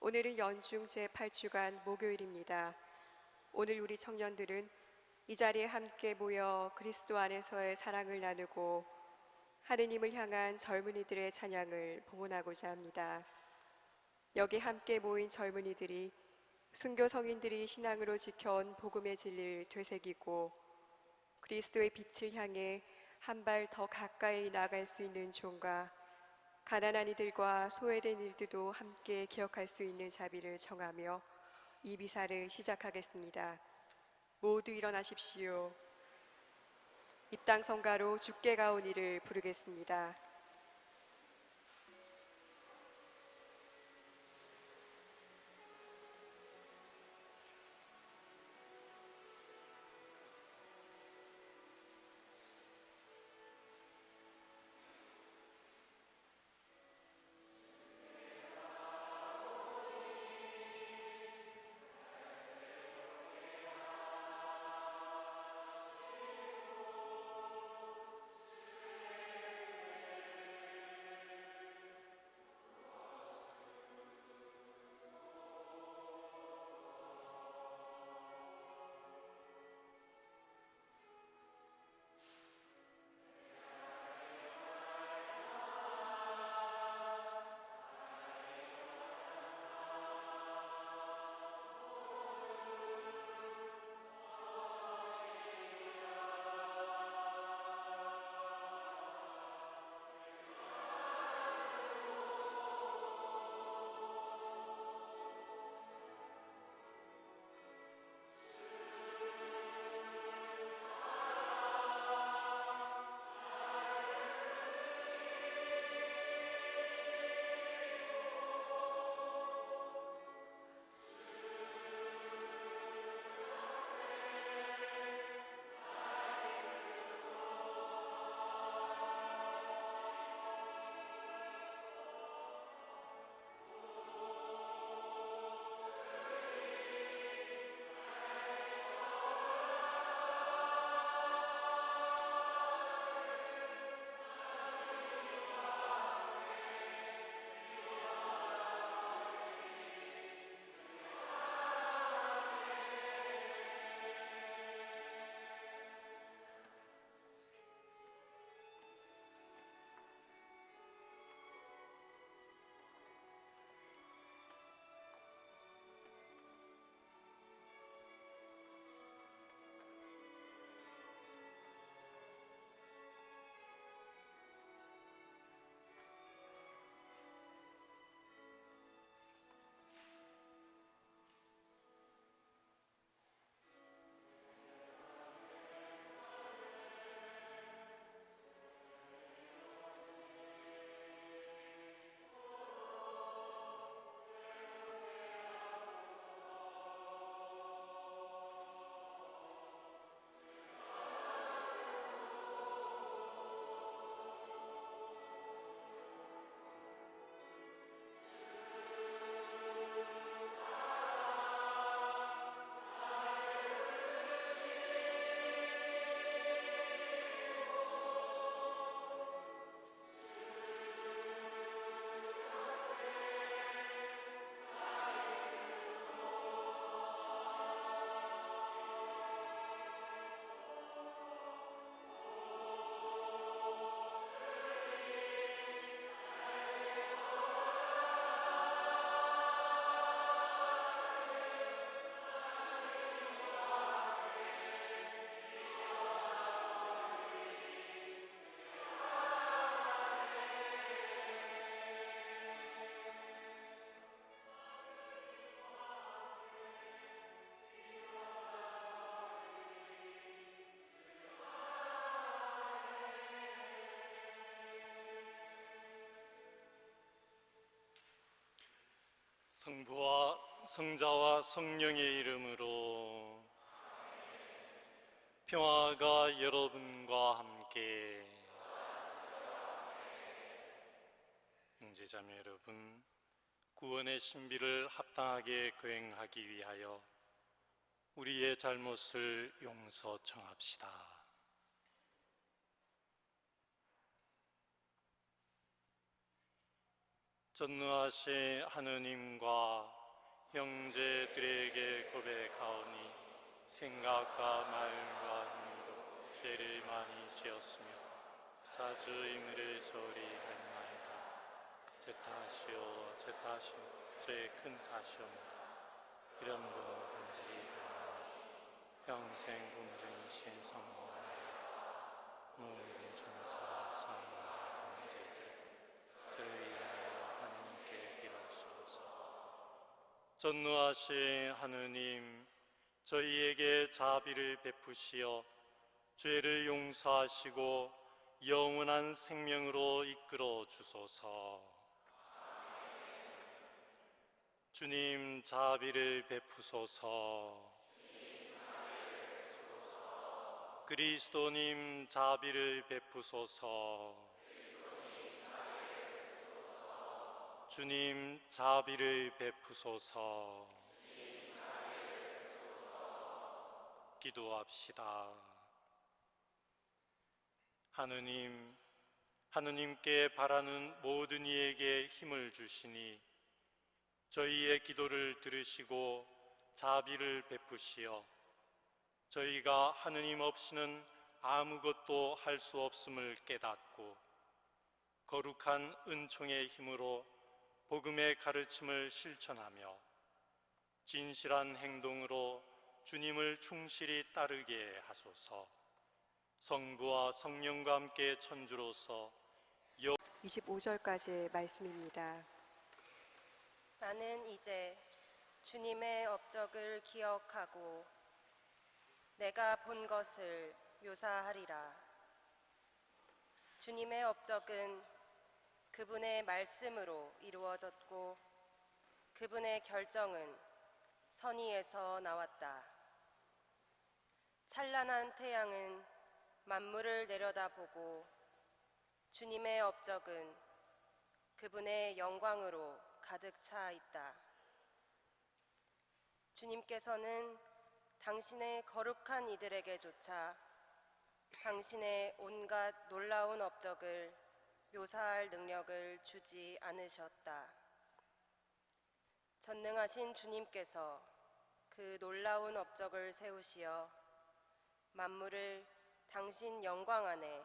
오늘은 연중 제8주간 목요일입니다. 오늘 우리 청년들은 이 자리에 함께 모여 그리스도 안에서의 사랑을 나누고 하느님을 향한 젊은이들의 찬양을 봉헌하고자 합니다. 여기 함께 모인 젊은이들이 순교 성인들이 신앙으로 지켜온 복음의 진리를 되새기고 그리스도의 빛을 향해 한 발 더 가까이 나갈 수 있는 종과 가난한 이들과 소외된 이들도 함께 기억할 수 있는 자비를 청하며 이 미사를 시작하겠습니다. 모두 일어나십시오. 입당 성가로 주께 가온 이를 부르겠습니다. 성부와 성자와 성령의 이름으로 평화가 여러분과 함께. 형제자매 여러분, 구원의 신비를 합당하게 거행하기 위하여 우리의 잘못을 용서 청합시다. 전능하신 하느님과 형제들에게 고백하오니 생각과 말과 힘으로 죄를 많이 지었으며 자주 임의를 저리 했나이다. 제 탓이요 제 탓이요 제 큰 탓이옵니다. 이런 분 간절히 바라오니 평생 공정이신 성모마리아 모든 천사와 성인과 형제들 저를 위하여 하나님께 빌어주소서. 전능하신 하느님, 저희에게 자비를 베푸시어 죄를 용서하시고 영원한 생명으로 이끌어 주소서. 주님, 자비를 베푸소서. 그리스도님, 자비를 베푸소서. 주님, 자비를 베푸소서. 기도합시다. 하느님, 하느님께 바라는 모든 이에게 힘을 주시니 저희의 기도를 들으시고 자비를 베푸시어 저희가 하느님 없이는 아무것도 할 수 없음을 깨닫고 거룩한 은총의 힘으로 복음의 가르침을 실천하며 진실한 행동으로 주님을 충실히 따르게 하소서. 성부와 성령과 함께 천주로서 25절까지의 말씀입니다. 나는 이제 주님의 업적을 기억하고 내가 본 것을 묘사하리라. 주님의 업적은 그분의 말씀으로 이루어졌고 그분의 결정은 선의에서 나왔다. 찬란한 태양은 만물을 내려다보고 주님의 업적은 그분의 영광으로 가득 차 있다. 주님께서는 당신의 거룩한 이들에게조차 당신의 온갖 놀라운 업적을 묘사할 능력을 주지 않으셨다. 전능하신 주님께서 그 놀라운 업적을 세우시어 만물을 당신 영광 안에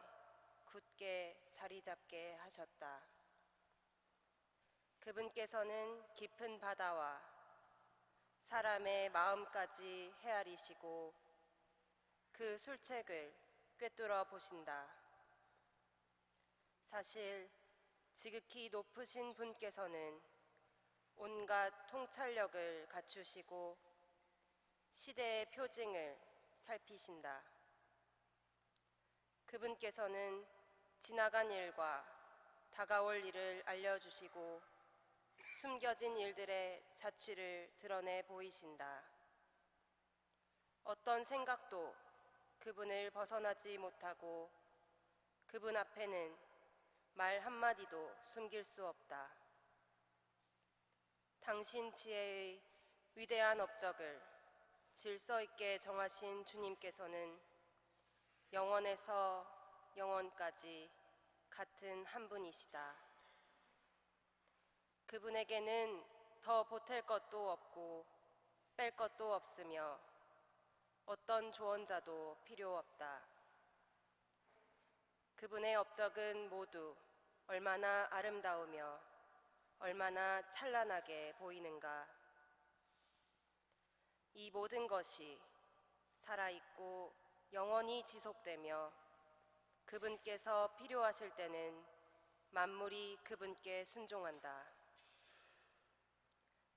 굳게 자리 잡게 하셨다. 그분께서는 깊은 바다와 사람의 마음까지 헤아리시고 그 술책을 꿰뚫어 보신다. 사실 지극히 높으신 분께서는 온갖 통찰력을 갖추시고 시대의 표징을 살피신다. 그분께서는 지나간 일과 다가올 일을 알려주시고 숨겨진 일들의 자취를 드러내 보이신다. 어떤 생각도 그분을 벗어나지 못하고 그분 앞에는 말 한마디도 숨길 수 없다. 당신 지혜의 위대한 업적을 질서 있게 정하신 주님께서는 영원에서 영원까지 같은 한 분이시다. 그분에게는 더 보탤 것도 없고 뺄 것도 없으며 어떤 조언자도 필요 없다. 그분의 업적은 모두 얼마나 아름다우며 얼마나 찬란하게 보이는가. 이 모든 것이 살아있고 영원히 지속되며 그분께서 필요하실 때는 만물이 그분께 순종한다.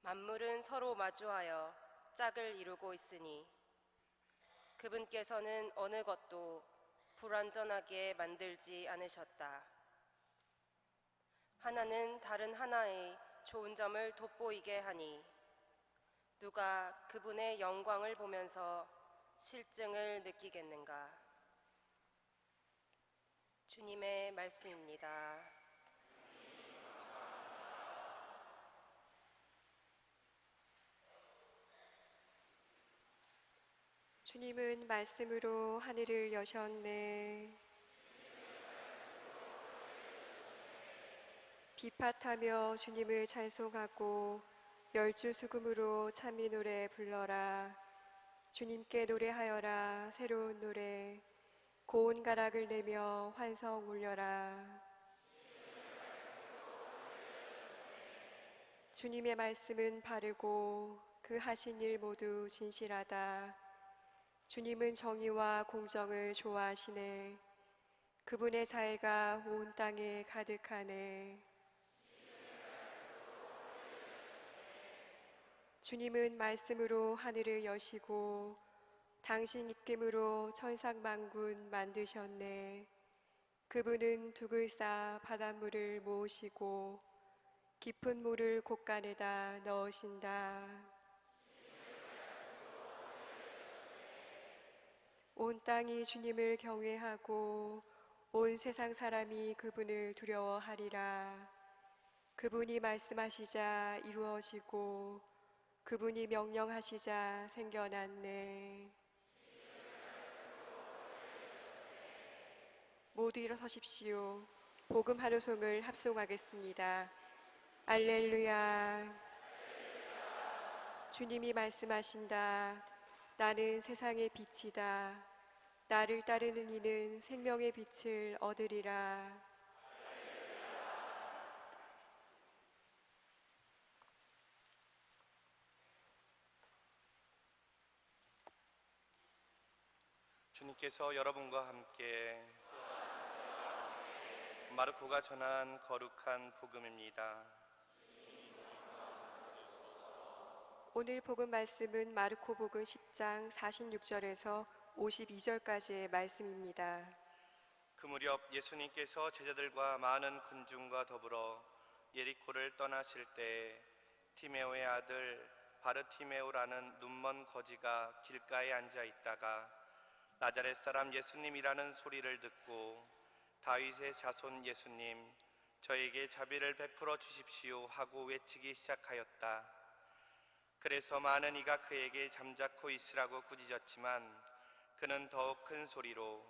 만물은 서로 마주하여 짝을 이루고 있으니 그분께서는 어느 것도 불완전하게 만들지 않으셨다. 하나는 다른 하나의 좋은 점을 돋보이게 하니 누가 그분의 영광을 보면서 실증을 느끼겠는가. 주님의 말씀입니다. 주님은 말씀으로 하늘을 여셨네. 비팟하며 주님을 찬송하고 열주 수금으로 찬미 노래 불러라. 주님께 노래하여라. 새로운 노래 고운 가락을 내며 환성 울려라. 주님의 말씀은 바르고 그 하신 일 모두 진실하다. 주님은 정의와 공정을 좋아하시네. 그분의 자애가 온 땅에 가득하네. 주님은 말씀으로 하늘을 여시고 당신 입김으로 천상만군 만드셨네. 그분은 둑을 쌓아 바닷물을 모으시고 깊은 물을 곳간에다 넣으신다. 온 땅이 주님을 경외하고 온 세상 사람이 그분을 두려워하리라. 그분이 말씀하시자 이루어지고 그분이 명령하시자 생겨났네. 모두 일어서십시오. 복음 한 호송을 합송하겠습니다. 알렐루야. 주님이 말씀하신다. 나는 세상의 빛이다. 나를 따르는 이는 생명의 빛을 얻으리라. 주님께서 여러분과 함께 마르코가 전한 거룩한 복음입니다. 오늘 복음 말씀은 마르코복음 10장 46절에서 52절까지의 말씀입니다. 그 무렵 예수님께서 제자들과 많은 군중과 더불어 예리코를 떠나실 때 티메오의 아들 바르티메오라는 눈먼 거지가 길가에 앉아 있다가 나자렛 사람 예수님이라는 소리를 듣고 다윗의 자손 예수님, 저에게 자비를 베풀어 주십시오 하고 외치기 시작하였다. 그래서 많은 이가 그에게 잠자코 있으라고 꾸짖었지만 그는 더욱 큰 소리로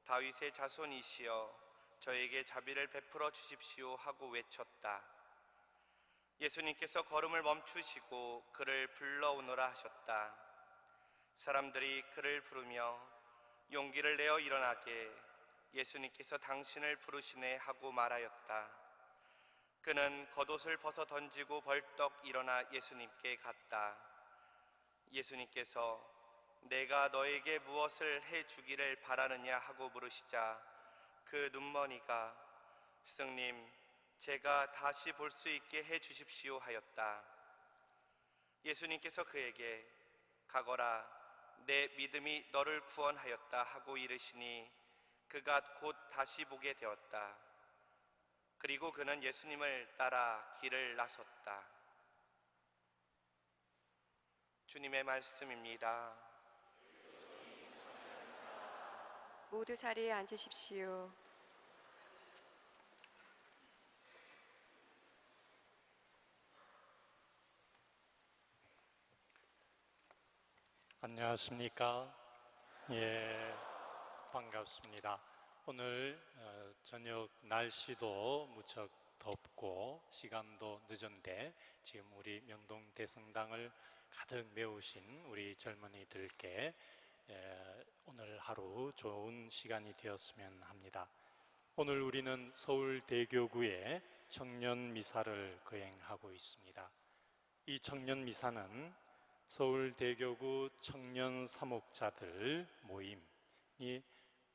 다윗의 자손이시여 저에게 자비를 베풀어 주십시오 하고 외쳤다. 예수님께서 걸음을 멈추시고 그를 불러오너라 하셨다. 사람들이 그를 부르며 용기를 내어 일어나게 예수님께서 당신을 부르시네 하고 말하였다. 그는 겉옷을 벗어 던지고 벌떡 일어나 예수님께 갔다. 예수님께서 내가 너에게 무엇을 해주기를 바라느냐 하고 물으시자 그 눈머니가 스승님, 제가 다시 볼 수 있게 해주십시오 하였다. 예수님께서 그에게 가거라, 내 믿음이 너를 구원하였다 하고 이르시니 그가 곧 다시 보게 되었다. 그리고 그는 예수님을 따라 길을 나섰다. 주님의 말씀입니다. 모두 자리에 앉으십시오. 안녕하십니까? 예, 반갑습니다. 오늘 저녁 날씨도 무척 덥고 시간도 늦은데 지금 우리 명동 대성당을 가득 메우신 우리 젊은이들께 오늘 하루 좋은 시간이 되었으면 합니다. 오늘 우리는 서울대교구의 청년미사를 거행하고 있습니다. 이 청년미사는 서울대교구 청년 사목자들 모임이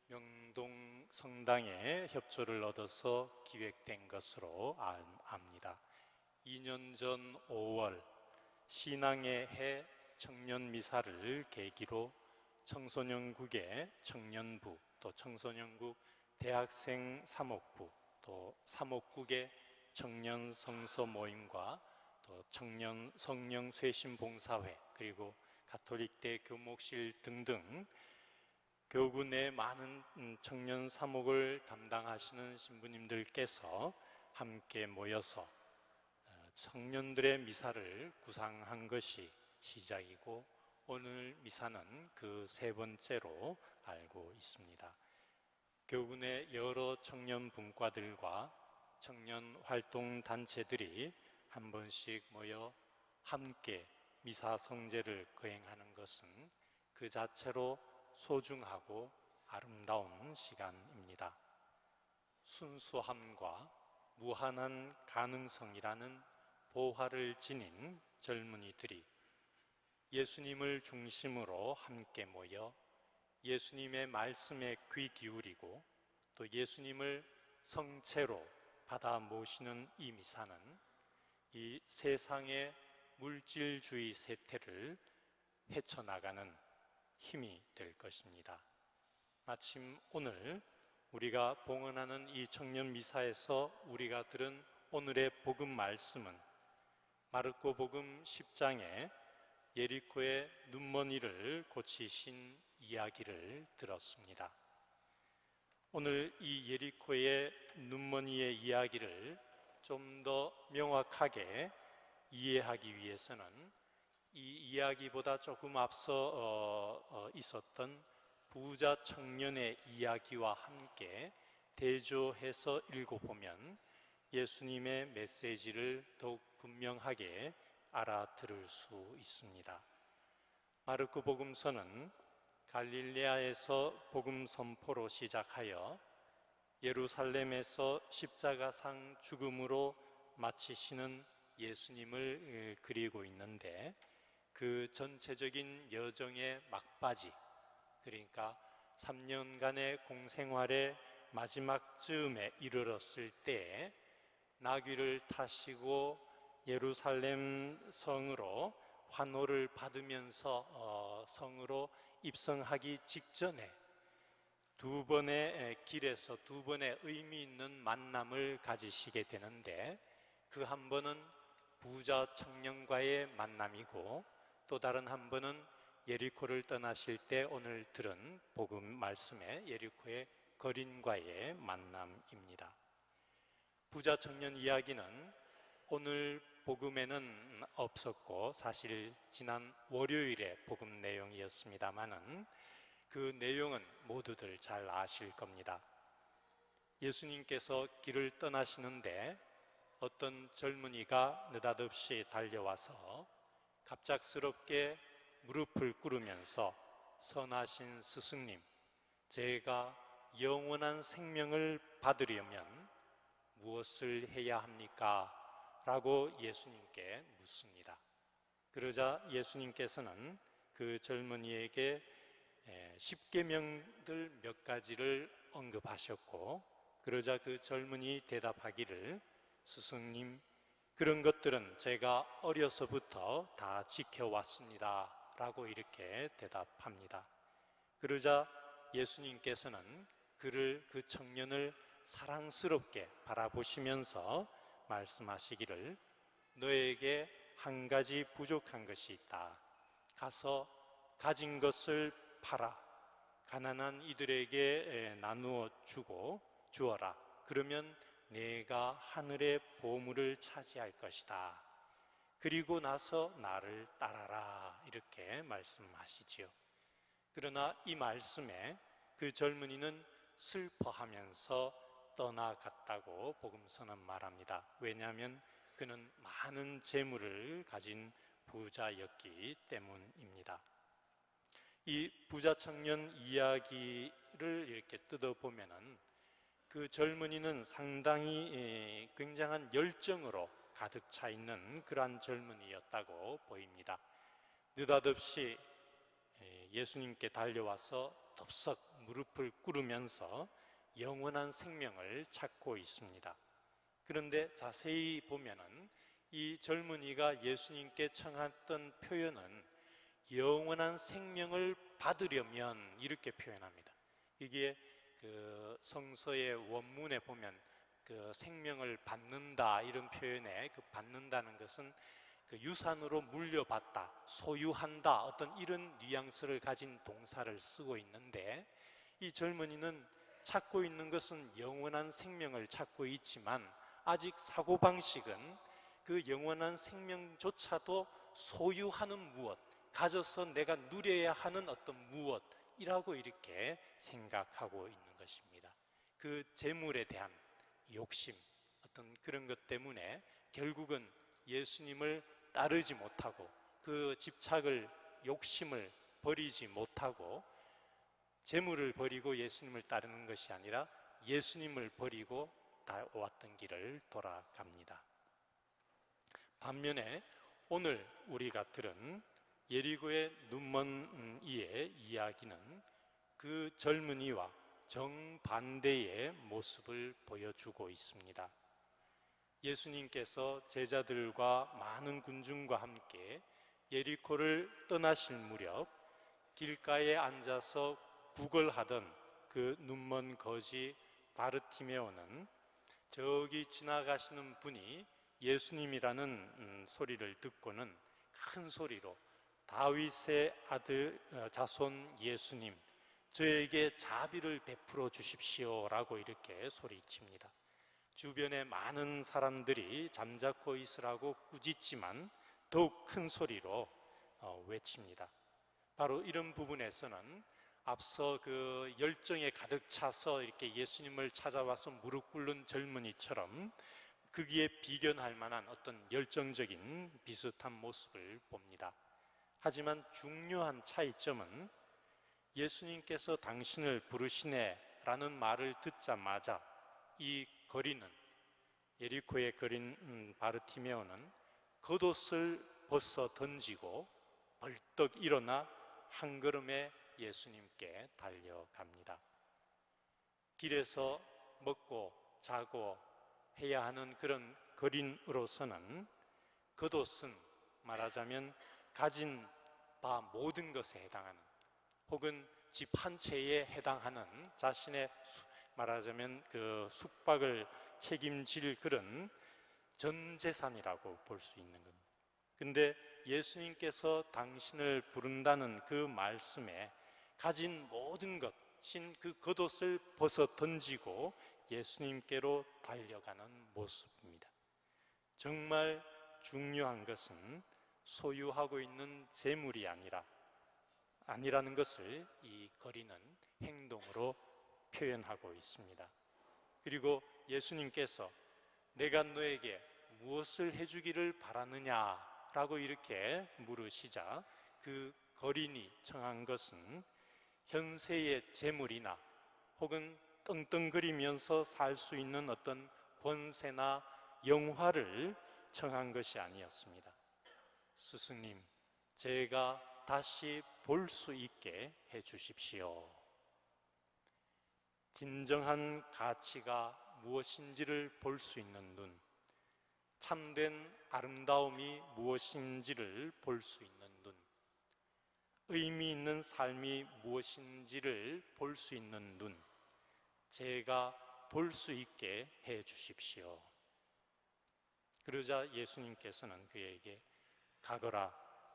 명동 성당의 협조를 얻어서 기획된 것으로 압니다. 2년 전 5월 신앙의 해 청년미사를 계기로 청소년국의 청년부, 또 청소년국 대학생 사목부, 또 사목국의 청년 성서 모임과 또 청년 성령 쇄신 봉사회, 그리고 가톨릭대 교목실 등등 교구 내 많은 청년 사목을 담당하시는 신부님들께서 함께 모여서 청년들의 미사를 구상한 것이 시작이고 오늘 미사는 그 세 번째로 알고 있습니다. 교구 내 여러 청년 분과들과 청년 활동 단체들이 한 번씩 모여 함께 미사 성제를 거행하는 것은 그 자체로 소중하고 아름다운 시간입니다. 순수함과 무한한 가능성이라는 보화를 지닌 젊은이들이 예수님을 중심으로 함께 모여 예수님의 말씀에 귀 기울이고 또 예수님을 성체로 받아 모시는 이 미사는 이 세상의 물질주의 세태를 헤쳐나가는 힘이 될 것입니다. 마침 오늘 우리가 봉헌하는 이 청년 미사에서 우리가 들은 오늘의 복음 말씀은 마르코 복음 10장에 예리코의 눈먼이를 고치신 이야기를 들었습니다. 오늘 이 예리코의 눈먼이의 이야기를 좀 더 명확하게 이해하기 위해서는 이 이야기보다 조금 앞서 있었던 부자 청년의 이야기와 함께 대조해서 읽어보면 예수님의 메시지를 더욱 분명하게 알아들을 수 있습니다. 마르코 복음서는 갈릴레아에서 복음 선포로 시작하여 예루살렘에서 십자가상 죽음으로 마치시는 예수님을 그리고 있는데 그 전체적인 여정의 막바지, 그러니까 3년간의 공생활의 마지막 즈음에 이르렀을 때 나귀를 타시고 예루살렘 성으로 환호를 받으면서 성으로 입성하기 직전에 두 번의 길에서 두 번의 의미 있는 만남을 가지시게 되는데 그 한 번은 부자 청년과의 만남이고 또 다른 한 번은 예리코를 떠나실 때 오늘 들은 복음 말씀에 예리코의 거린과의 만남입니다. 부자 청년 이야기는 오늘 복음에는 없었고 사실 지난 월요일의 복음 내용이었습니다마는 그 내용은 모두들 잘 아실 겁니다. 예수님께서 길을 떠나시는데 어떤 젊은이가 느닷없이 달려와서 갑작스럽게 무릎을 꿇으면서 선하신 스승님, 제가 영원한 생명을 받으려면 무엇을 해야 합니까? 라고 예수님께 묻습니다. 그러자 예수님께서는 그 젊은이에게 10계명들 몇 가지를 언급하셨고 그러자 그 젊은이 대답하기를 스승님, 그런 것들은 제가 어려서부터 다 지켜왔습니다 라고 이렇게 대답합니다. 그러자 예수님께서는 그 청년을 사랑스럽게 바라보시면서 말씀하시기를 너에게 한 가지 부족한 것이 있다. 가서 가진 것을 팔아 가난한 이들에게 나누어 주어라. 그러면 내가 하늘의 보물을 차지할 것이다. 그리고 나서 나를 따라라. 이렇게 말씀하시지요. 그러나 이 말씀에 그 젊은이는 슬퍼하면서 떠나갔다고 복음서는 말합니다. 왜냐하면 그는 많은 재물을 가진 부자였기 때문입니다. 이 부자 청년 이야기를 이렇게 뜯어보면은 그 젊은이는 상당히 굉장한 열정으로 가득 차 있는 그러한 젊은이였다고 보입니다. 느닷없이 예수님께 달려와서 덥석 무릎을 꿇으면서 영원한 생명을 찾고 있습니다. 그런데 자세히 보면은 이 젊은이가 예수님께 청했던 표현은 영원한 생명을 받으려면 이렇게 표현합니다. 이게 그 성서의 원문에 보면 그 생명을 받는다 이런 표현에 그 받는다는 것은 그 유산으로 물려받다, 소유한다 어떤 이런 뉘앙스를 가진 동사를 쓰고 있는데 이 젊은이는 찾고 있는 것은 영원한 생명을 찾고 있지만 아직 사고방식은 그 영원한 생명조차도 소유하는 무엇, 가져서 내가 누려야 하는 어떤 무엇이라고 이렇게 생각하고 있는 것입니다. 그 재물에 대한 욕심, 어떤 그런 것 때문에 결국은 예수님을 따르지 못하고 그 집착을, 욕심을 버리지 못하고 재물을 버리고 예수님을 따르는 것이 아니라 예수님을 버리고 다 왔던 길을 돌아갑니다. 반면에 오늘 우리가 들은 예리고의 눈먼 이의 이야기는 그 젊은이와 정반대의 모습을 보여주고 있습니다. 예수님께서 제자들과 많은 군중과 함께 예리코를 떠나실 무렵 길가에 앉아서 구걸하던 그 눈먼 거지 바르티메오는 저기 지나가시는 분이 예수님이라는 소리를 듣고는 큰 소리로 다윗의 아들 자손 예수님, 저에게 자비를 베풀어 주십시오 라고 이렇게 소리칩니다. 주변에 많은 사람들이 잠자코 있으라고 꾸짖지만 더욱 큰 소리로 외칩니다. 바로 이런 부분에서는 앞서 그 열정에 가득 차서 이렇게 예수님을 찾아와서 무릎 꿇는 젊은이처럼 거기에 비견할 만한 어떤 열정적인 비슷한 모습을 봅니다. 하지만 중요한 차이점은 예수님께서 당신을 부르시네 라는 말을 듣자마자 이 거리는, 예리코의 거린 바르티메오는 겉옷을 벗어 던지고 벌떡 일어나 한 걸음에 예수님께 달려갑니다. 길에서 먹고 자고 해야 하는 그런 거린으로서는 겉옷은 말하자면 가진 바 모든 것에 해당하는, 혹은 집 한 채에 해당하는, 자신의 말하자면 그 숙박을 책임질 그런 전 재산이라고 볼 수 있는 겁니다. 근데 예수님께서 당신을 부른다는 그 말씀에 가진 모든 것인 그 겉옷을 벗어 던지고 예수님께로 달려가는 모습입니다. 정말 중요한 것은 소유하고 있는 재물이 아니라는 것을 이 거리는 행동으로 표현하고 있습니다. 그리고 예수님께서 내가 너에게 무엇을 해주기를 바라느냐라고 이렇게 물으시자 그 거린이 청한 것은 현세의 재물이나 혹은 떵떵거리면서 살 수 있는 어떤 권세나 영화를 청한 것이 아니었습니다. 스승님, 제가 다시 볼 수 있게 해주십시오. 진정한 가치가 무엇인지를 볼 수 있는 눈, 참된 아름다움이 무엇인지를 볼 수 있는 눈, 의미 있는 삶이 무엇인지를 볼 수 있는 눈, 제가 볼 수 있게 해 주십시오. 그러자 예수님께서는 그에게 가거라,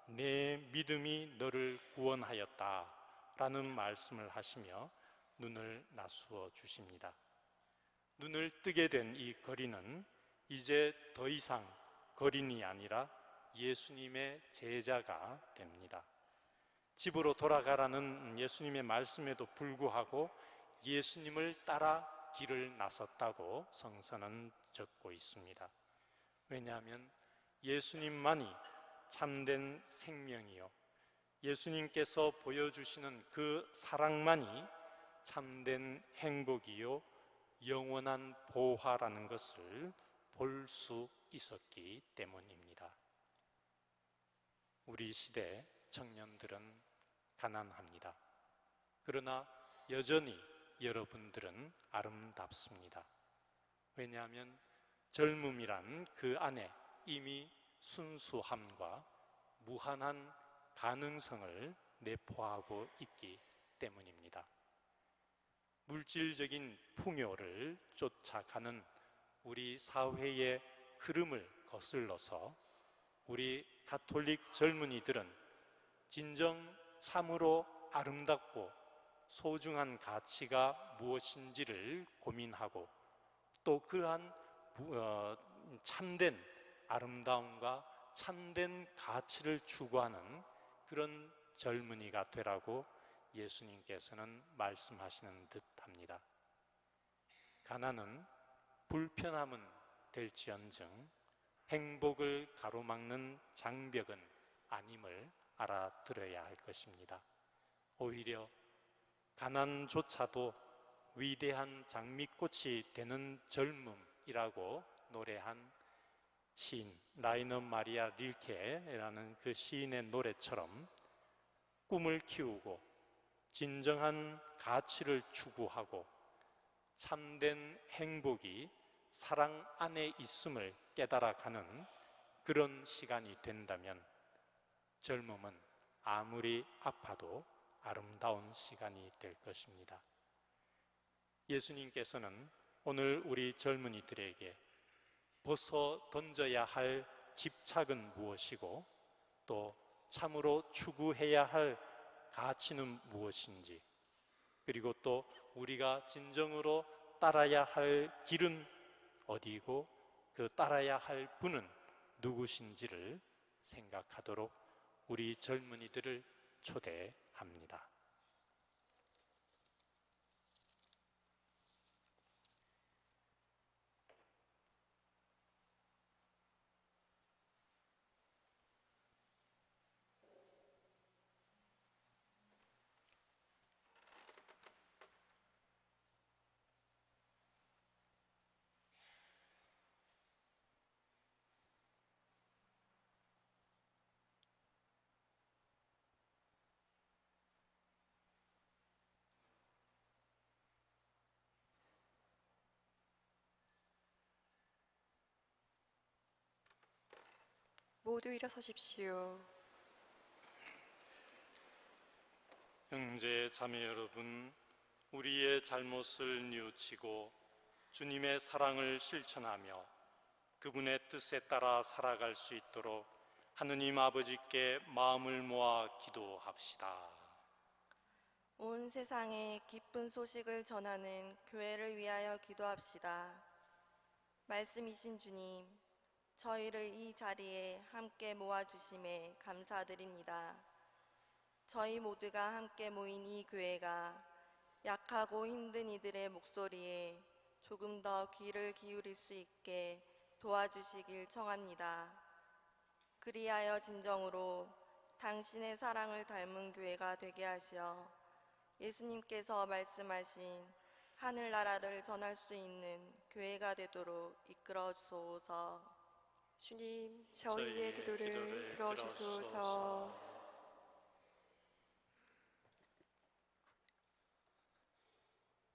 내 믿음이 너를 구원하였다 라는 말씀을 하시며 눈을 나수어 주십니다. 눈을 뜨게 된 이 거린은 이제 더 이상 거린이 아니라 예수님의 제자가 됩니다. 집으로 돌아가라는 예수님의 말씀에도 불구하고 예수님을 따라 길을 나섰다고 성서는 적고 있습니다. 왜냐하면 예수님만이 참된 생명이요, 예수님께서 보여주시는 그 사랑만이 참된 행복이요 영원한 보화라는 것을 볼 수 있었기 때문입니다. 우리 시대 청년들은 가난합니다. 그러나 여전히 여러분들은 아름답습니다. 왜냐하면 젊음이란 그 안에 이미 순수함과 무한한 가능성을 내포하고 있기 때문입니다. 물질적인 풍요를 쫓아가는 우리 사회의 흐름을 거슬러서 우리 가톨릭 젊은이들은 진정 참으로 아름답고 소중한 가치가 무엇인지를 고민하고 또 그러한 참된 아름다움과 참된 가치를 추구하는 그런 젊은이가 되라고 예수님께서는 말씀하시는 듯합니다. 가난은 불편함은 될지언정 행복을 가로막는 장벽은 아님을 알아들어야 할 것입니다. 오히려 가난조차도 위대한 장미꽃이 되는 젊음이라고 노래한 시인 라이너 마리아 릴케라는 그 시인의 노래처럼 꿈을 키우고 진정한 가치를 추구하고 참된 행복이 사랑 안에 있음을 깨달아가는 그런 시간이 된다면 젊음은 아무리 아파도 아름다운 시간이 될 것입니다. 예수님께서는 오늘 우리 젊은이들에게 벗어 던져야 할 집착은 무엇이고 또 참으로 추구해야 할 가치는 무엇인지, 그리고 또 우리가 진정으로 따라야 할 길은 어디이고 그 따라야 할 분은 누구신지를 생각하도록 우리 젊은이들을 초대합니다. 모두 일어서십시오. 형제 자매 여러분, 우리의 잘못을 뉘우치고 주님의 사랑을 실천하며 그분의 뜻에 따라 살아갈 수 있도록 하느님 아버지께 마음을 모아 기도합시다. 온 세상에 기쁜 소식을 전하는 교회를 위하여 기도합시다. 말씀이신 주님, 저희를 이 자리에 함께 모아주심에 감사드립니다. 저희 모두가 함께 모인 이 교회가 약하고 힘든 이들의 목소리에 조금 더 귀를 기울일 수 있게 도와주시길 청합니다. 그리하여 진정으로 당신의 사랑을 닮은 교회가 되게 하시어 예수님께서 말씀하신 하늘나라를 전할 수 있는 교회가 되도록 이끌어 주소서. 주님, 저희의 기도를 들어주소서.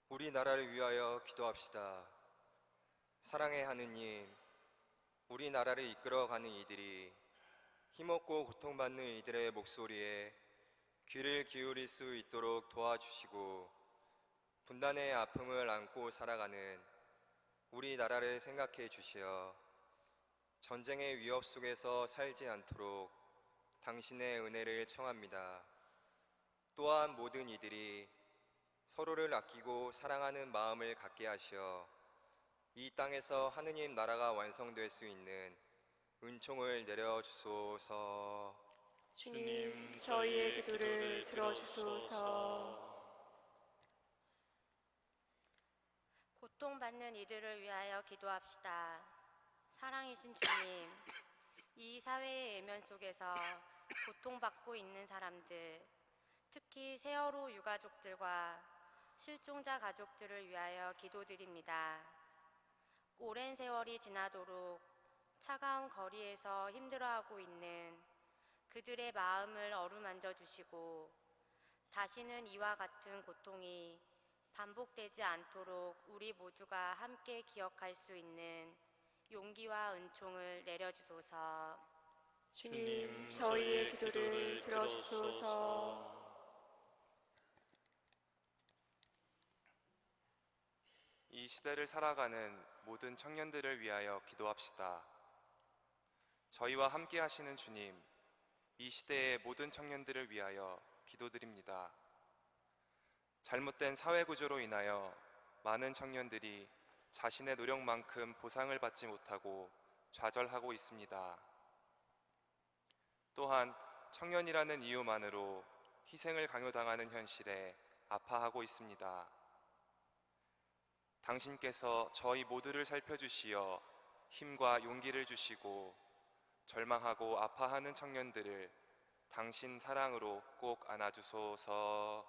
우리나라를 위하여 기도합시다. 사랑의 하느님, 우리나라를 이끌어가는 이들이 힘없고 고통받는 이들의 목소리에 귀를 기울일 수 있도록 도와주시고 분단의 아픔을 안고 살아가는 우리나라를 생각해 주시어 전쟁의 위협 속에서 살지 않도록 당신의 은혜를 청합니다. 또한 모든 이들이 서로를 아끼고 사랑하는 마음을 갖게 하시어 이 땅에서 하느님 나라가 완성될 수 있는 은총을 내려주소서. 주님, 저희의 기도를 들어주소서. 고통받는 이들을 위하여 기도합시다. 사랑이신 주님, 이 사회의 외면 속에서 고통받고 있는 사람들, 특히 세월호 유가족들과 실종자 가족들을 위하여 기도드립니다. 오랜 세월이 지나도록 차가운 거리에서 힘들어하고 있는 그들의 마음을 어루만져 주시고 다시는 이와 같은 고통이 반복되지 않도록 우리 모두가 함께 기억할 수 있는 용기와 은총을 내려주소서. 주님, 저희의 기도를 들어주소서. 이 시대를 살아가는 모든 청년들을 위하여 기도합시다. 저희와 함께 하시는 주님, 이 시대의 모든 청년들을 위하여 기도드립니다. 잘못된 사회 구조로 인하여 많은 청년들이 자신의 노력만큼 보상을 받지 못하고 좌절하고 있습니다. 또한 청년이라는 이유만으로 희생을 강요당하는 현실에 아파하고 있습니다. 당신께서 저희 모두를 살펴주시어 힘과 용기를 주시고 절망하고 아파하는 청년들을 당신 사랑으로 꼭 안아주소서.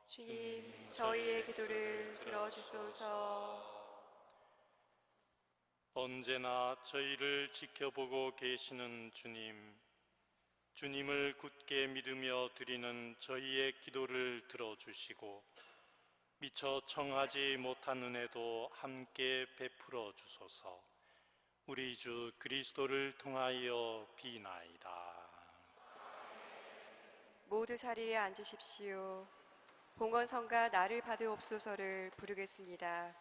주님, 저희의 기도를 들어주소서. 언제나 저희를 지켜보고 계시는 주님, 주님을 굳게 믿으며 드리는 저희의 기도를 들어주시고 미처 청하지 못한 은혜도 함께 베풀어 주소서. 우리 주 그리스도를 통하여 비나이다. 모두 자리에 앉으십시오. 봉헌성가 나를 받으옵소서를 부르겠습니다.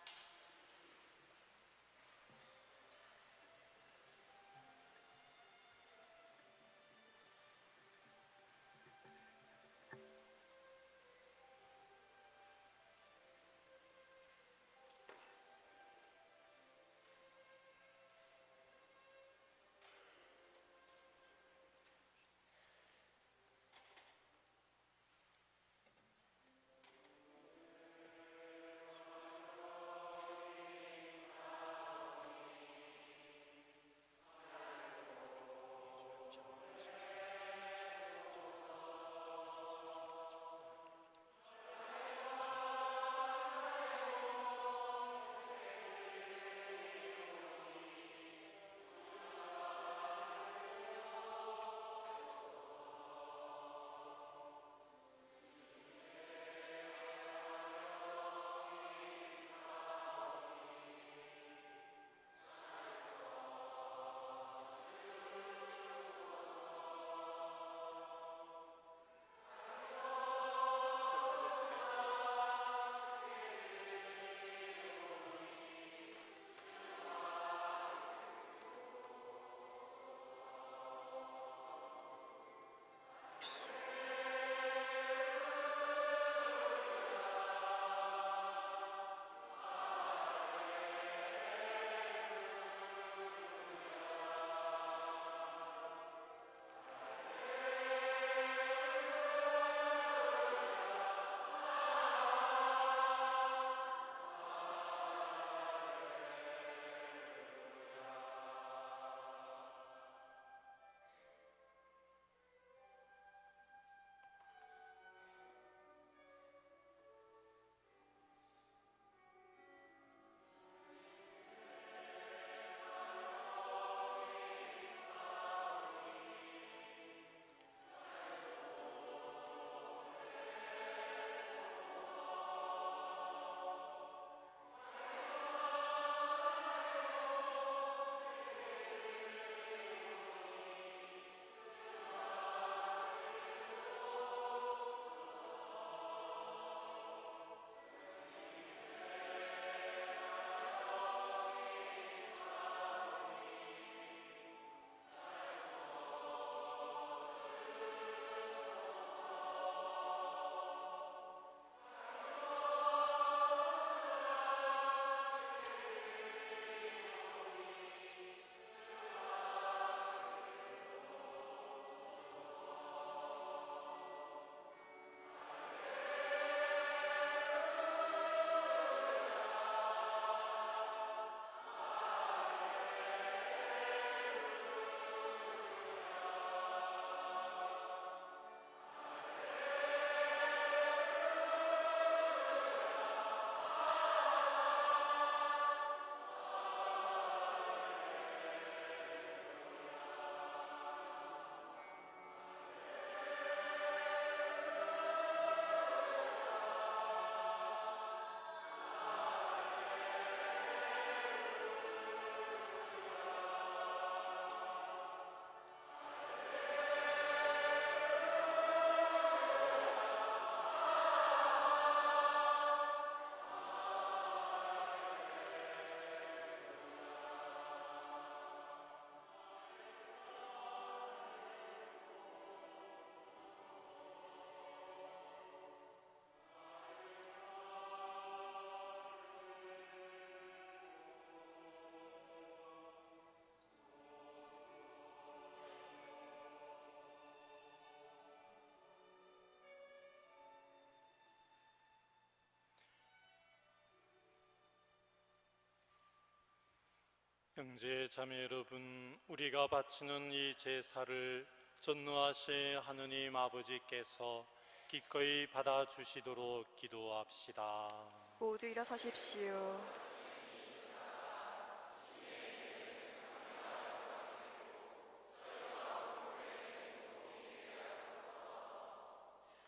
형제 자매 여러분, 우리가 바치는 이 제사를 전능하신 하느님 아버지께서 기꺼이 받아주시도록 기도합시다. 모두 일어서십시오.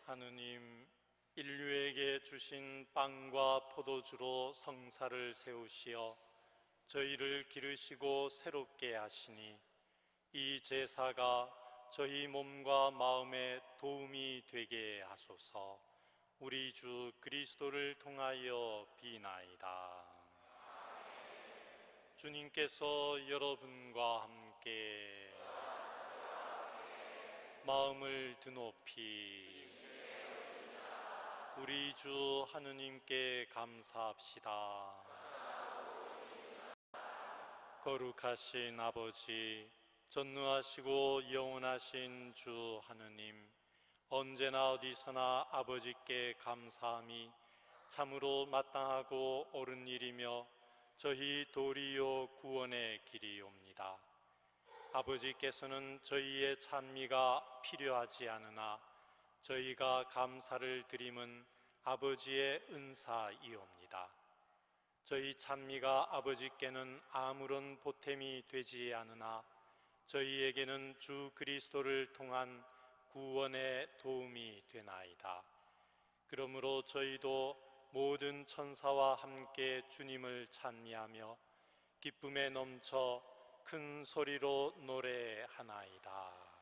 하느님, 인류에게 주신 빵과 포도주로 성사를 세우시어 저희를 기르시고 새롭게 하시니 이 제사가 저희 몸과 마음에 도움이 되게 하소서. 우리 주 그리스도를 통하여 비나이다. 주님께서 여러분과 함께 마음을 드높이 우리 주 하느님께 감사합시다. 거룩하신 아버지, 전능하시고 영원하신 주 하느님, 언제나 어디서나 아버지께 감사함이 참으로 마땅하고 옳은 일이며 저희 도리요 구원의 길이옵니다. 아버지께서는 저희의 찬미가 필요하지 않으나 저희가 감사를 드림은 아버지의 은사이옵니다. 저희 찬미가 아버지께는 아무런 보탬이 되지 않으나 저희에게는 주 그리스도를 통한 구원의 도움이 되나이다. 그러므로 저희도 모든 천사와 함께 주님을 찬미하며 기쁨에 넘쳐 큰 소리로 노래하나이다.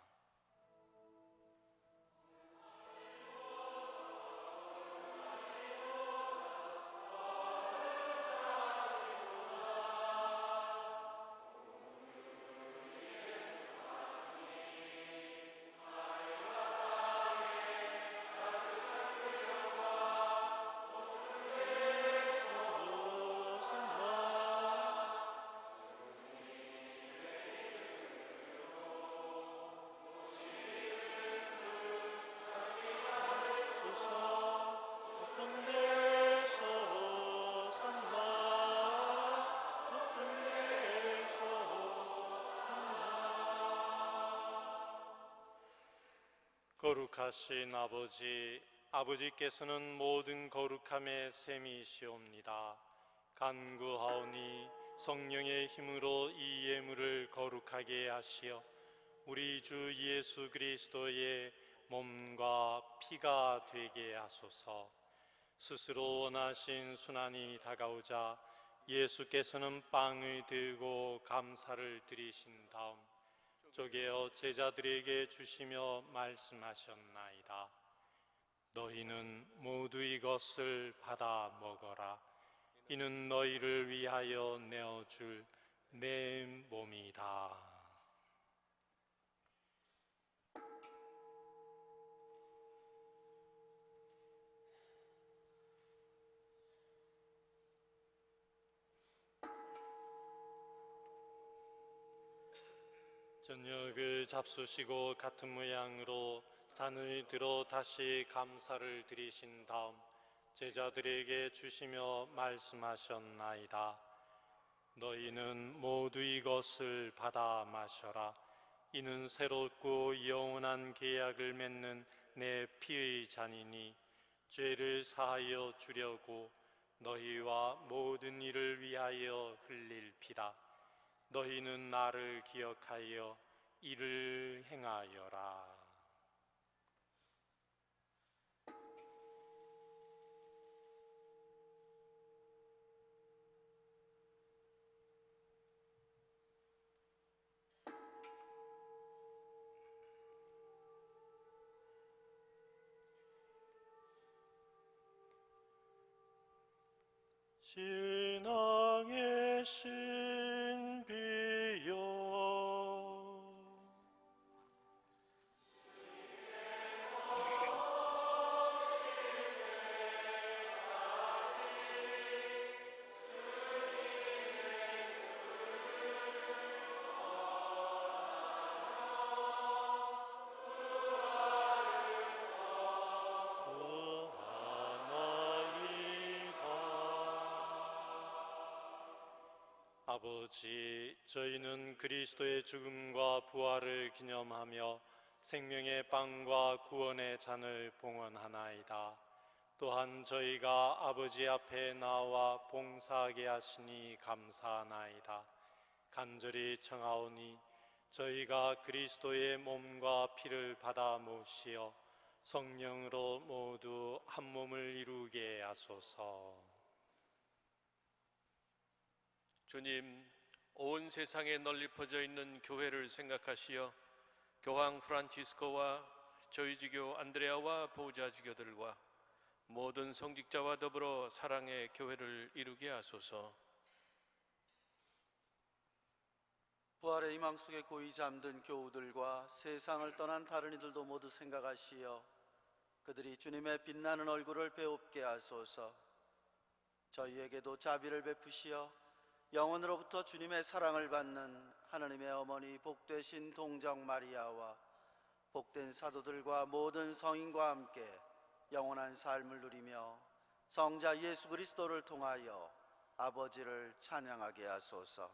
거룩하신 아버지, 아버지께서는 모든 거룩함의 셈이시옵니다. 간구하오니 성령의 힘으로 이 예물을 거룩하게 하시어 우리 주 예수 그리스도의 몸과 피가 되게 하소서. 스스로 원하신 순환이 다가오자 예수께서는 빵을 들고 감사를 드리신 다음 쪼개어 제자들에게 주시며 말씀하셨나이다. 너희는 모두 이것을 받아 먹어라. 이는 너희를 위하여 내어줄 내 몸이다. 저녁을 잡수시고 같은 모양으로 잔을 들어 다시 감사를 드리신 다음 제자들에게 주시며 말씀하셨나이다. 너희는 모두 이것을 받아 마셔라. 이는 새롭고 영원한 계약을 맺는 내 피의 잔이니 죄를 사하여 주려고 너희와 모든 이를 위하여 흘릴 피다. 너희는 나를 기억하여 이를 행하여라. 신앙의 신비여 아버지, 저희는 그리스도의 죽음과 부활을 기념하며 생명의 빵과 구원의 잔을 봉헌하나이다. 또한 저희가 아버지 앞에 나와 봉사하게 하시니 감사하나이다. 간절히 청하오니 저희가 그리스도의 몸과 피를 받아 모시어 성령으로 모두 한 몸을 이루게 하소서. 주님, 온 세상에 널리 퍼져 있는 교회를 생각하시어 교황 프란치스코와 저희 주교 안드레아와 보좌 주교들과 모든 성직자와 더불어 사랑의 교회를 이루게 하소서. 부활의 희망 속에 고이 잠든 교우들과 세상을 떠난 다른 이들도 모두 생각하시어 그들이 주님의 빛나는 얼굴을 배웁게 하소서. 저희에게도 자비를 베푸시어 영원으로부터 주님의 사랑을 받는 하나님의 어머니 복되신 동정 마리아와 복된 사도들과 모든 성인과 함께 영원한 삶을 누리며 성자 예수 그리스도를 통하여 아버지를 찬양하게 하소서.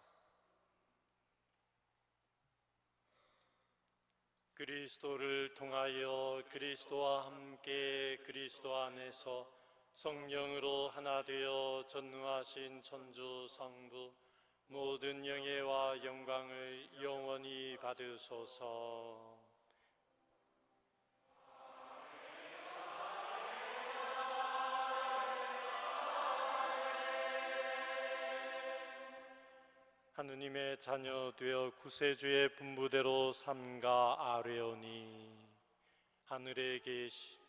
그리스도를 통하여 그리스도와 함께 그리스도 안에서 성령으로 하나 되어 전능하신 천주 성부 모든 영예와 영광을 영원히 받으소서. 하느님의 자녀 되어 구세주의 분부대로 삼가 아뢰오니 하늘에 계시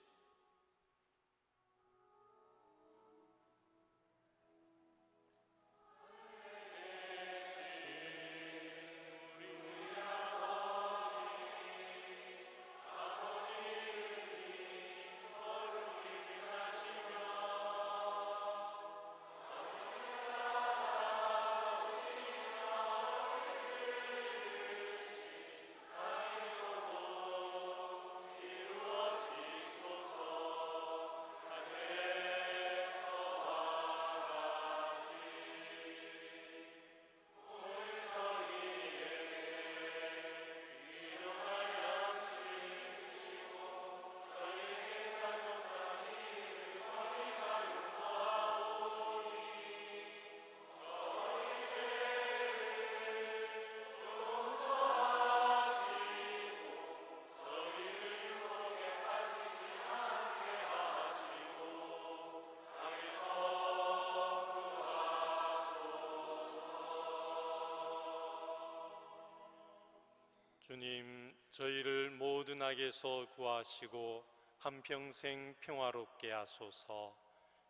주님, 저희를 모든 악에서 구하시고 한평생 평화롭게 하소서.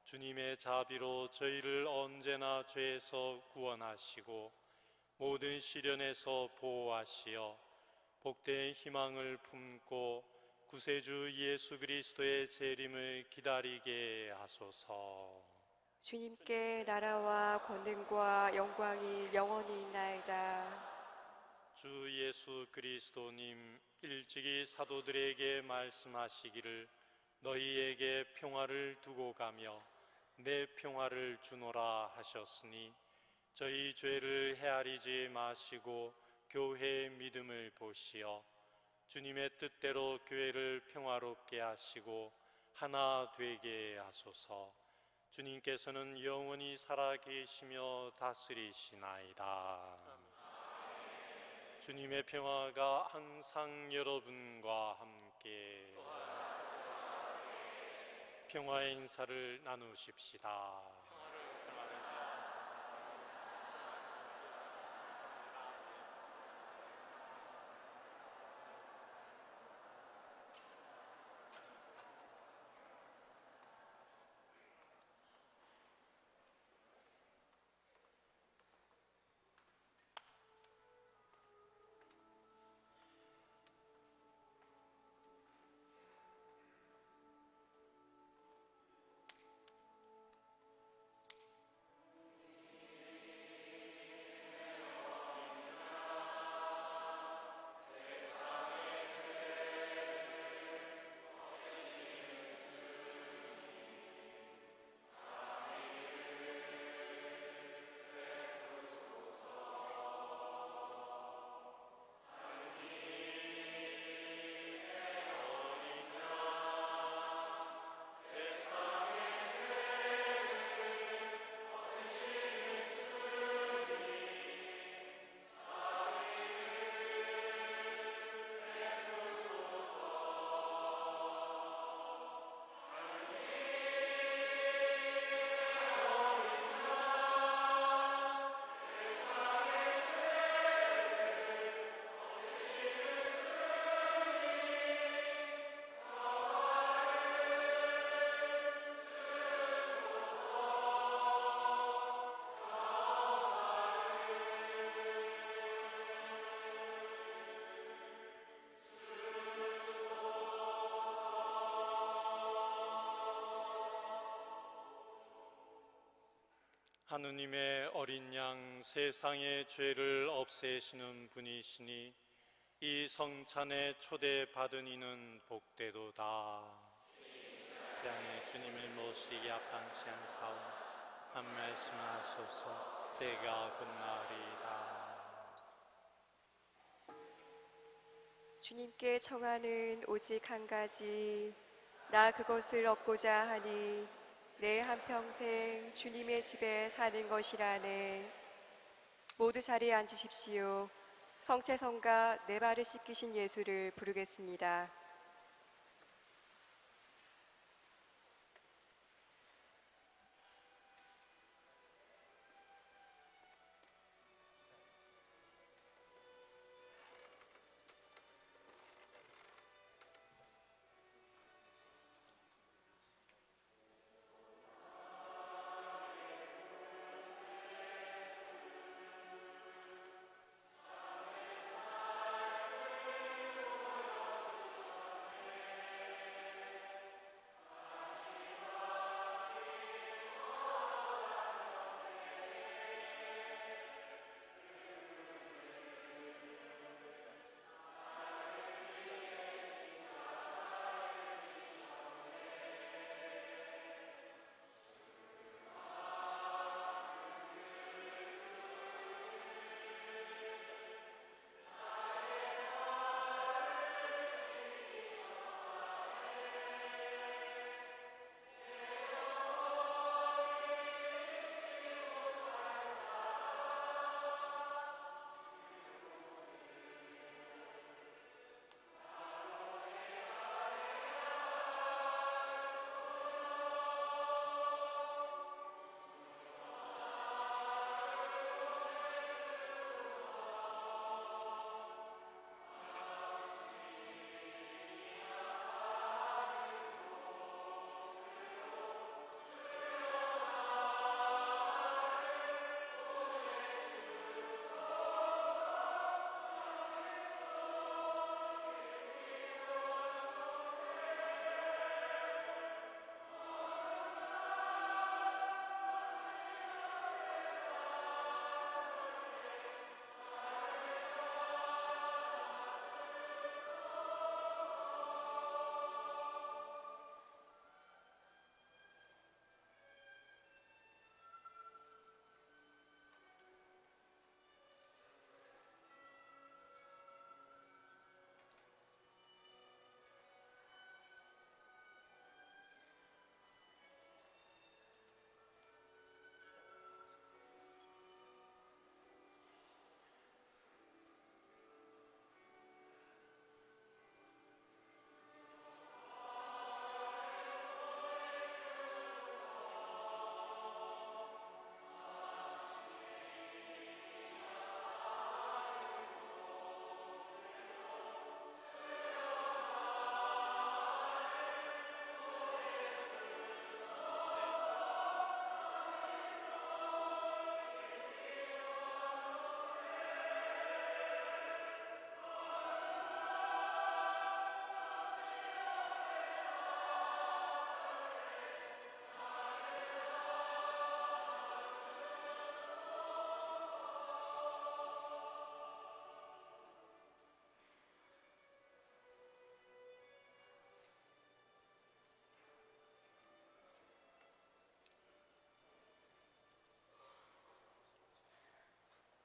주님의 자비로 저희를 언제나 죄에서 구원하시고 모든 시련에서 보호하시어 복된 희망을 품고 구세주 예수 그리스도의 재림을 기다리게 하소서. 주님께 나라와 권능과 영광이 영원히 있나이다. 주 예수 그리스도님, 일찍이 사도들에게 말씀하시기를 너희에게 평화를 두고 가며 내 평화를 주노라 하셨으니 저희 죄를 헤아리지 마시고 교회의 믿음을 보시어 주님의 뜻대로 교회를 평화롭게 하시고 하나 되게 하소서. 주님께서는 영원히 살아계시며 다스리시나이다. 주님의 평화가 항상 여러분과 함께 평화의 인사를 나누십시다. 하느님의 어린 양 세상의 죄를 없애시는 분이시니 이 성찬에 초대받은 이는 복되도다. 태양의 주님을 모시기 합당치 않사오니 한 말씀 하소서. 제가 곧나리이다. 주님께 청하는 오직 한 가지, 나 그것을 얻고자 하니 내 한평생 주님의 집에 사는 것이라네. 모두 자리에 앉으십시오. 성채성가 내 발을 씻기신 예수를 부르겠습니다.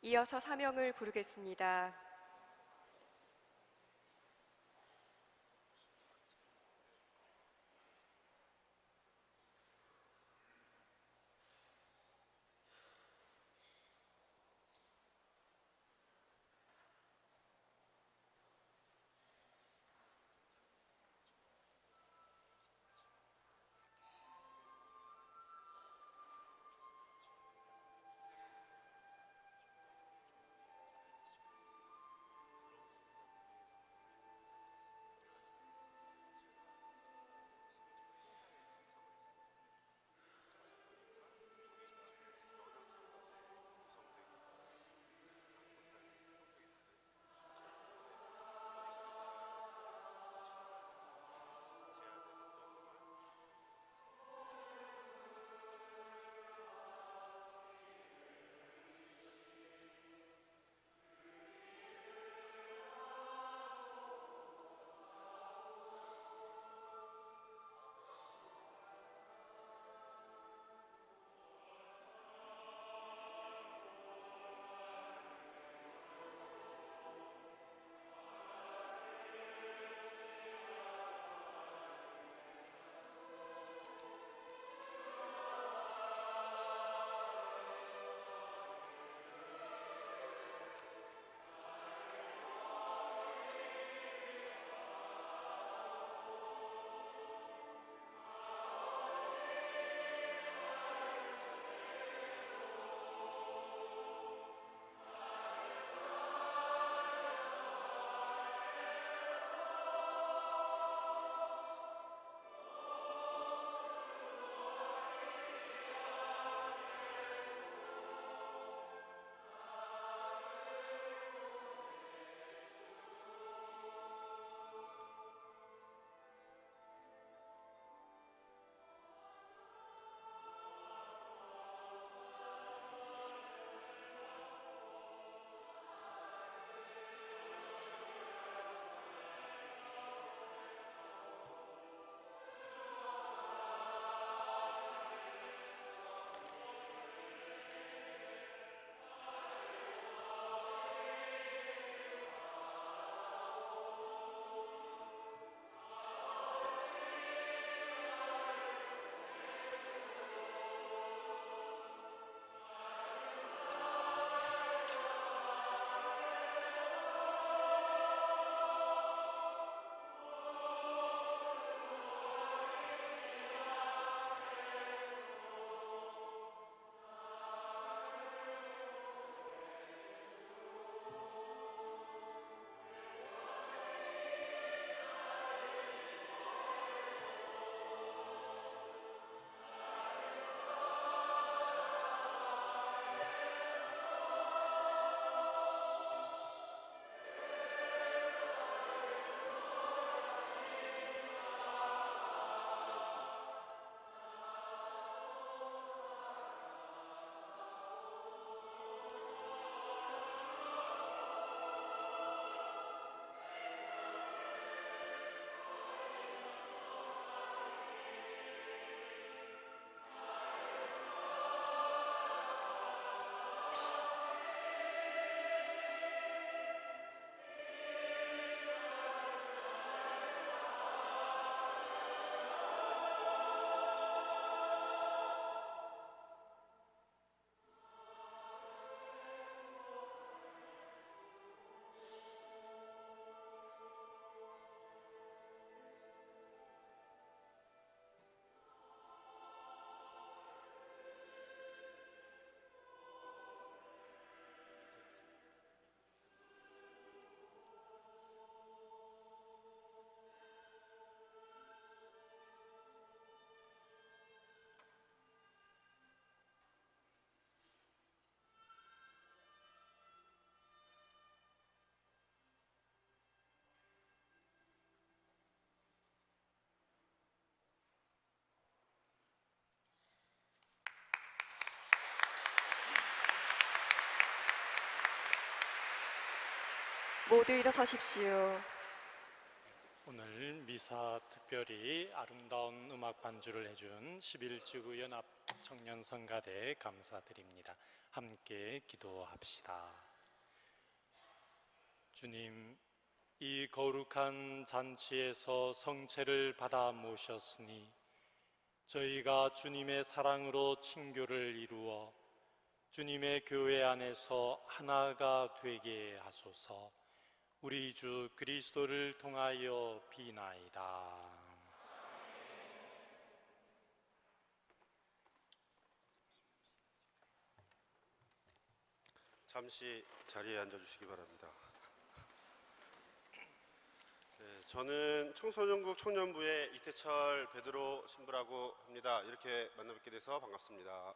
이어서 사명을 부르겠습니다. 모두 일어서십시오. 오늘 미사 특별히 아름다운 음악 반주를 해준 11지구 연합 청년성가대 감사드립니다. 함께 기도합시다. 주님, 이 거룩한 잔치에서 성체를 받아 모셨으니 저희가 주님의 사랑으로 친교를 이루어 주님의 교회 안에서 하나가 되게 하소서. 우리 주 그리스도를 통하여 비나이다. 잠시 자리에 앉아주시기 바랍니다. 네, 저는 청소년국 청년부의 이태철 베드로 신부라고 합니다. 이렇게 만나 뵙게 돼서 반갑습니다.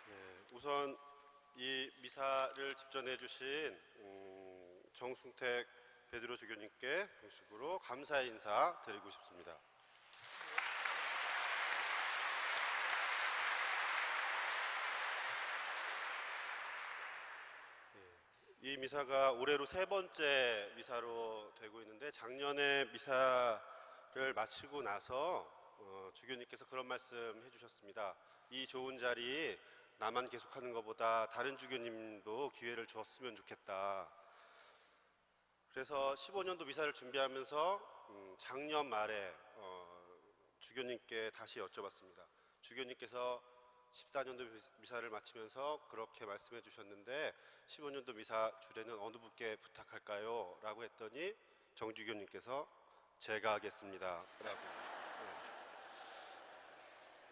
네, 우선 이 미사를 집전해 주신 정승택 베드로 주교님께 공식으로 감사의 인사 드리고 싶습니다. 이 미사가 올해로 3번째 미사로 되고 있는데, 작년에 미사를 마치고 나서 주교님께서 그런 말씀 해주셨습니다. 이 좋은 자리 나만 계속하는 것보다 다른 주교님도 기회를 주었으면 좋겠다. 그래서 15년도 미사를 준비하면서 작년 말에 주교님께 다시 여쭤봤습니다. 주교님께서 14년도 미사를 마치면서 그렇게 말씀해 주셨는데 15년도 미사 주례는 어느 분께 부탁할까요? 라고 했더니 정주교님께서 제가 하겠습니다 라고. 네.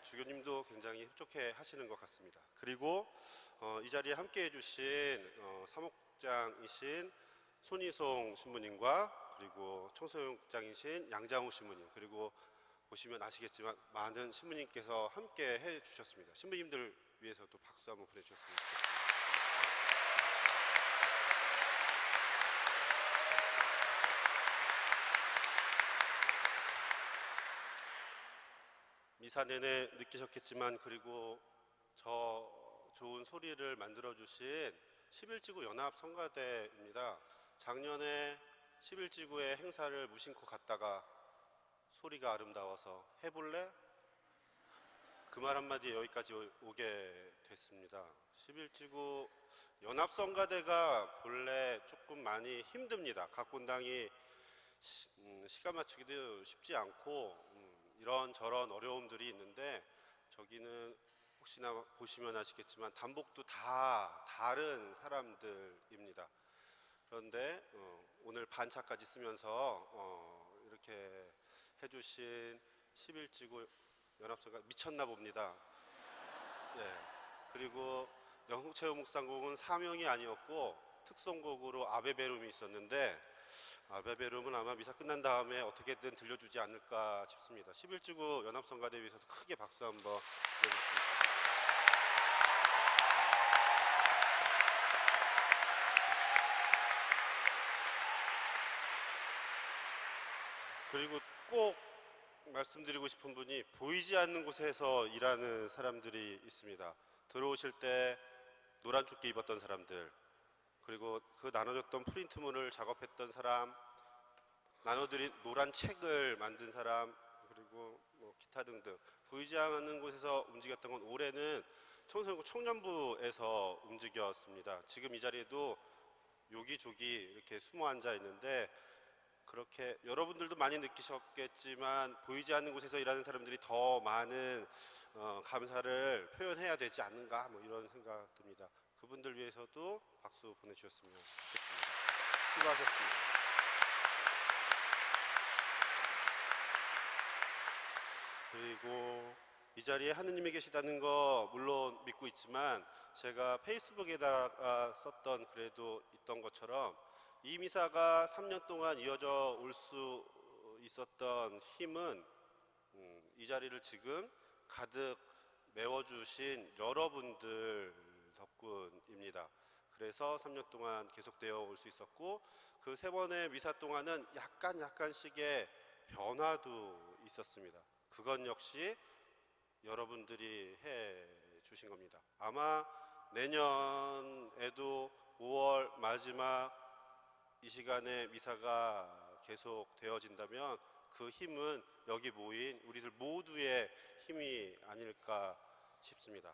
주교님도 굉장히 흡족해 하시는 것 같습니다. 그리고 이 자리에 함께 해주신 사목장이신 손희송 신부님과 그리고 청소년국장이신 양장우 신부님, 그리고 보시면 아시겠지만 많은 신부님께서 함께 해주셨습니다. 신부님들 위해서도 박수 한번 보내주셨으면 좋겠습니다. 미사 내내 느끼셨겠지만, 그리고 저 좋은 소리를 만들어주신 11지구 연합성가대입니다. 작년에 11지구의 행사를 무심코 갔다가 소리가 아름다워서 해볼래? 그 말 한마디에 여기까지 오게 됐습니다. 11지구 연합성가대가 본래 조금 많이 힘듭니다. 각 본당이 시간 맞추기도 쉽지 않고 이런저런 어려움들이 있는데, 저기는 혹시나 보시면 아시겠지만 단복도 다 다른 사람들입니다. 그런데 오늘 반차까지 쓰면서 이렇게 해주신 11지구 연합성가 미쳤나 봅니다. 예. 그리고 영흥체육묵상곡은 사명이 아니었고 특송곡으로 아베베룸이 있었는데, 아베베룸은 아마 미사 끝난 다음에 어떻게든 들려주지 않을까 싶습니다. 11지구 연합성가대 위해서도 크게 박수 한번 내주겠습니다. 그리고 꼭 말씀드리고 싶은 분이, 보이지 않는 곳에서 일하는 사람들이 있습니다. 들어오실 때 노란 조끼 입었던 사람들, 그리고 그 나눠줬던 프린트물을 작업했던 사람, 나눠드린 노란 책을 만든 사람, 그리고 뭐 기타 등등 보이지 않는 곳에서 움직였던 건 올해는 청소년국 청년부에서 움직였습니다. 지금 이 자리에도 여기저기 이렇게 숨어 앉아 있는데, 그렇게 여러분들도 많이 느끼셨겠지만 보이지 않는 곳에서 일하는 사람들이 더 많은 감사를 표현해야 되지 않는가, 뭐 이런 생각 듭니다. 그분들 위해서도 박수 보내주셨으면 좋겠습니다. 수고하셨습니다. 그리고 이 자리에 하느님이 계시다는 거 물론 믿고 있지만, 제가 페이스북에다가 썼던 글에도 있던 것처럼 이 미사가 3년 동안 이어져 올 수 있었던 힘은 이 자리를 지금 가득 메워주신 여러분들 덕분입니다. 그래서 3년 동안 계속되어 올 수 있었고, 그 3번의 미사 동안은 약간씩의 변화도 있었습니다. 그건 역시 여러분들이 해 주신 겁니다. 아마 내년에도 5월 마지막 이 시간에 미사가 계속 되어진다면 그 힘은 여기 모인 우리들 모두의 힘이 아닐까 싶습니다.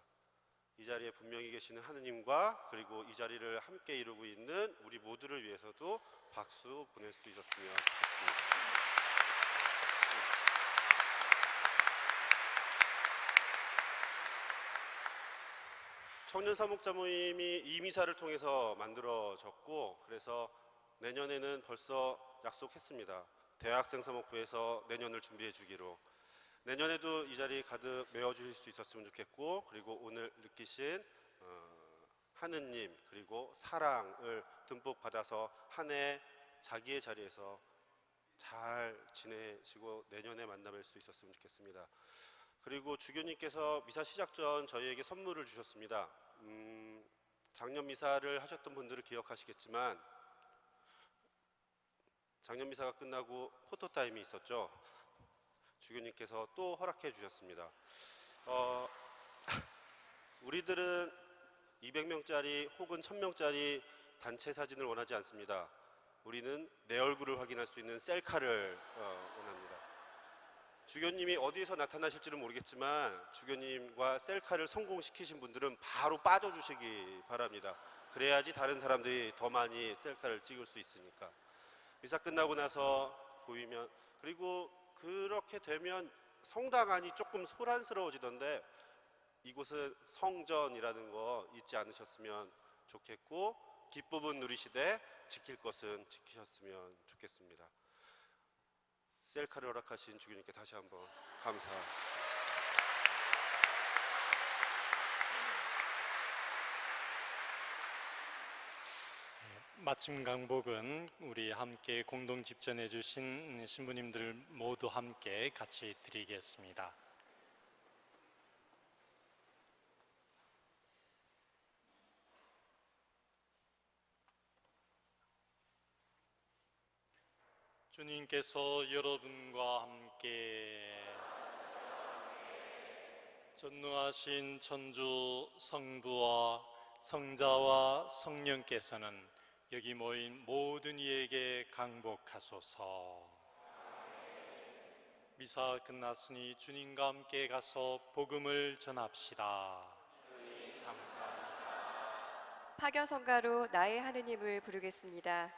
이 자리에 분명히 계시는 하느님과 그리고 이 자리를 함께 이루고 있는 우리 모두를 위해서도 박수 보낼 수 있었으면 좋겠습니다. 청년사목자 모임이 이 미사를 통해서 만들어졌고, 그래서 내년에는 벌써 약속했습니다. 대학생 사목부에서 내년을 준비해 주기로. 내년에도 이 자리 가득 메워주실 수 있었으면 좋겠고, 그리고 오늘 느끼신 하느님 그리고 사랑을 듬뿍 받아서 한 해 자기의 자리에서 잘 지내시고 내년에 만나뵐 수 있었으면 좋겠습니다. 그리고 주교님께서 미사 시작 전 저희에게 선물을 주셨습니다. 작년 미사를 하셨던 분들은 기억하시겠지만 작년 미사가 끝나고 포토타임이 있었죠. 주교님께서 또 허락해 주셨습니다. 우리들은 200명짜리 혹은 1000명짜리 단체 사진을 원하지 않습니다. 우리는 내 얼굴을 확인할 수 있는 셀카를 원합니다. 주교님이 어디에서 나타나실지는 모르겠지만 주교님과 셀카를 성공시키신 분들은 바로 빠져주시기 바랍니다. 그래야지 다른 사람들이 더 많이 셀카를 찍을 수 있으니까. 미사 끝나고 나서 보이면, 그리고 그렇게 되면 성당 안이 조금 소란스러워지던데 이곳은 성전이라는 거 잊지 않으셨으면 좋겠고, 깃부분 누리시되 지킬 것은 지키셨으면 좋겠습니다. 셀카를 허락하신 주교님께 다시 한번 감사합니다. 마침 강복은 우리 함께 공동 집전해 주신 신부님들 모두 함께 같이 드리겠습니다. 주님께서 여러분과 함께 전능하신 천주 성부와 성자와 성령께서는 여기 모인 모든 이에게 강복하소서. 미사 끝났으니 주님과 함께 가서 복음을 전합시다. 감사합니다. 파견성가로 나의 하느님을 부르겠습니다.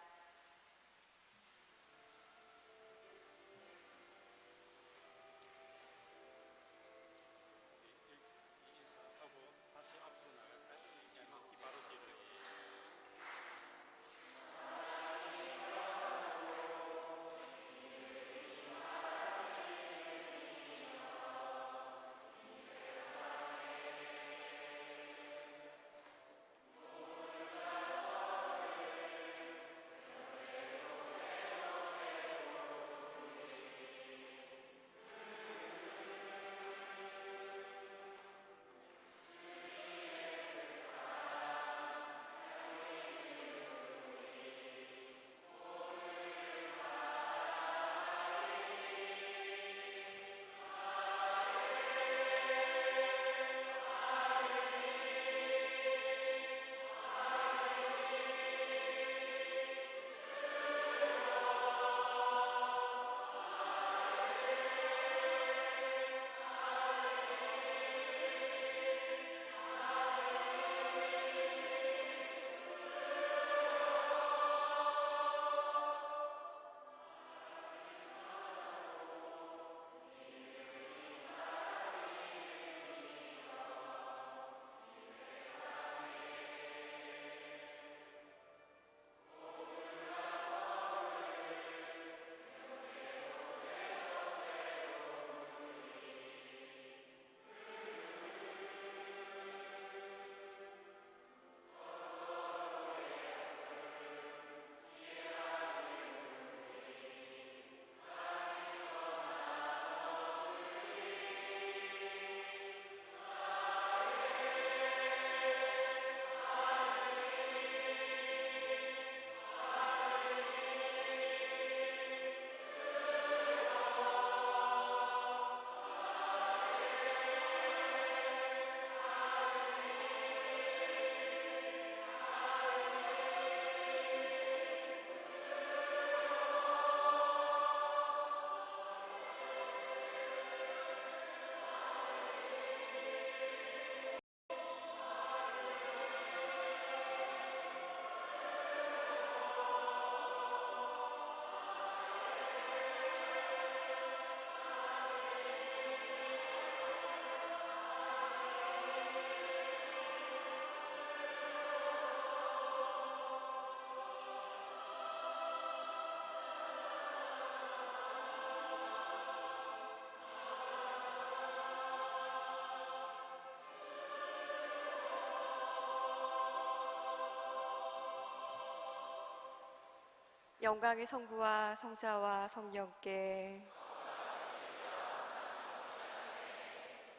영광의 성부와 성자와 성령께.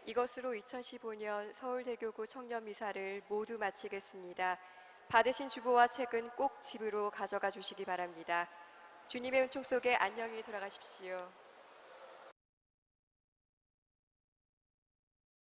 이것으로 2015년 서울대교구 청년미사를 모두 마치겠습니다. 받으신 주보와 책은 꼭 집으로 가져가 주시기 바랍니다. 주님의 은총 속에 안녕히 돌아가십시오.